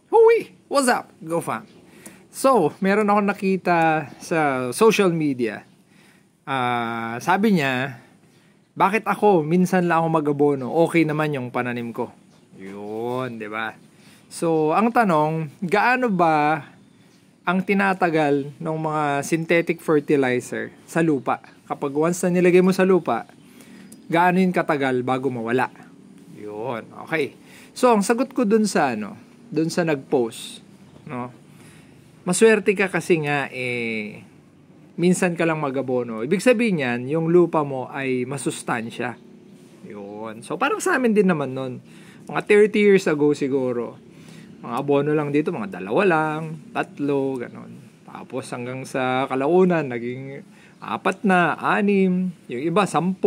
Hui! What's up, GoFam? So, meron ako nakita sa social media. Sabi niya, bakit ako, minsan lang ako mag-abono, okay naman yung pananim ko. Yun, di ba? So, ang tanong, gaano ba ang tinatagal ng mga synthetic fertilizer sa lupa? Kapag once na nilagay mo sa lupa, gaano yun katagal bago mawala? Yun, okay. So, ang sagot ko dun sa nag-post, no? Maswerte ka kasi nga, minsan ka lang mag-abono. Ibig sabihin yan, yung lupa mo ay masustansya. Yun. So, parang sa amin din naman nun. Mga 30 years ago siguro, mga abono lang dito, mga 2 lang, 3, ganon. Tapos hanggang sa kalaunan, naging 4 na, 6, yung iba, 10.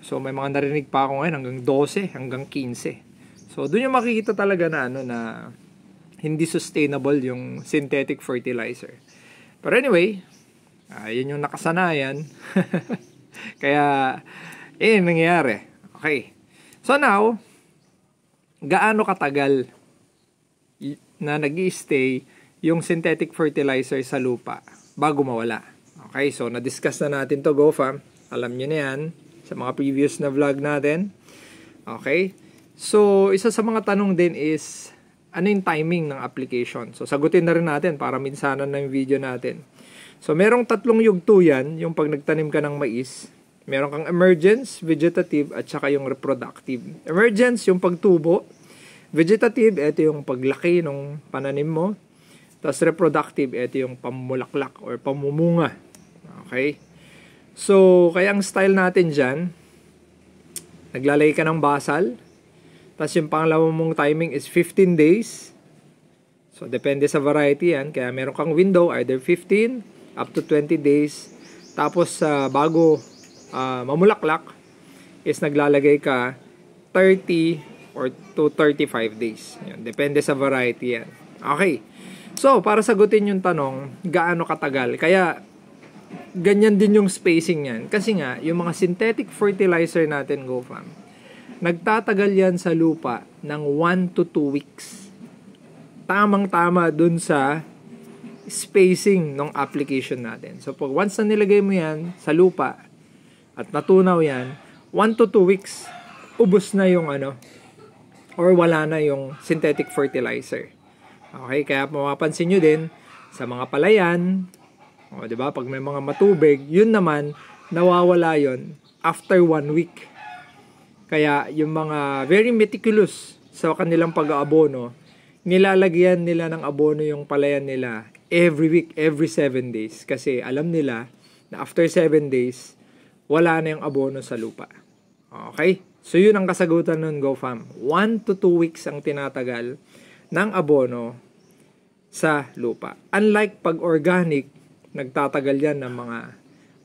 So, may mga narinig pa ako ngayon, hanggang 12, hanggang 15. So, doon yung makikita talaga na, na hindi sustainable yung synthetic fertilizer. But anyway, yun yung nakasanayan. Kaya, nangyayari. Okay. So now, gaano katagal na nag-i-stay yung synthetic fertilizer sa lupa bago mawala? Okay, so na-discuss na natin to, GoFam. Alam nyo na yan sa mga previous na vlog natin. Okay. So, isa sa mga tanong din is, ano yung timing ng application? So, sagutin na rin natin para minsanan na yung video natin. So, merong 3 yugto yan, yung pag nagtanim ka ng mais. Meron kang emergence, vegetative, at saka yung reproductive. Emergence, yung pagtubo. Vegetative, ito yung paglaki ng pananim mo. Tapos reproductive, ito yung pamulaklak or pamumunga. Okay? So, kaya ang style natin dyan, naglalagay ka ng basal. Tapos yung pangalawa mong timing is 15 days. So, depende sa variety yan. Kaya meron kang window, either 15 up to 20 days. Tapos, bago mamulaklak, is naglalagay ka 30 or to 35 days. Yan, depende sa variety yan. Okay. So, para sagutin yung tanong, gaano katagal? Kaya, ganyan din yung spacing yan. Kasi nga, yung mga synthetic fertilizer natin, GoFam, nagtatagal yan sa lupa ng 1 to 2 weeks. Tamang-tama dun sa spacing ng application natin. So, pag once na nilagay mo yan sa lupa at natunaw yan, 1 to 2 weeks, ubos na yung or wala na yung synthetic fertilizer. Okay, kaya mapapansin nyo din sa mga palayan, diba? Pag may mga matubig, yun naman, nawawala yun after 1 week. Kaya yung mga very meticulous sa kanilang pag-aabono, nilalagyan nila ng abono yung palayan nila every week, every 7 days. Kasi alam nila na after 7 days, wala na yung abono sa lupa. Okay? So yun ang kasagutan nun, GoFam. 1 to 2 weeks ang tinatagal ng abono sa lupa. Unlike pag organic, nagtatagal yan ng mga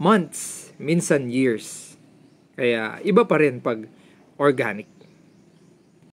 months, minsan years. Kaya iba pa rin pag organic.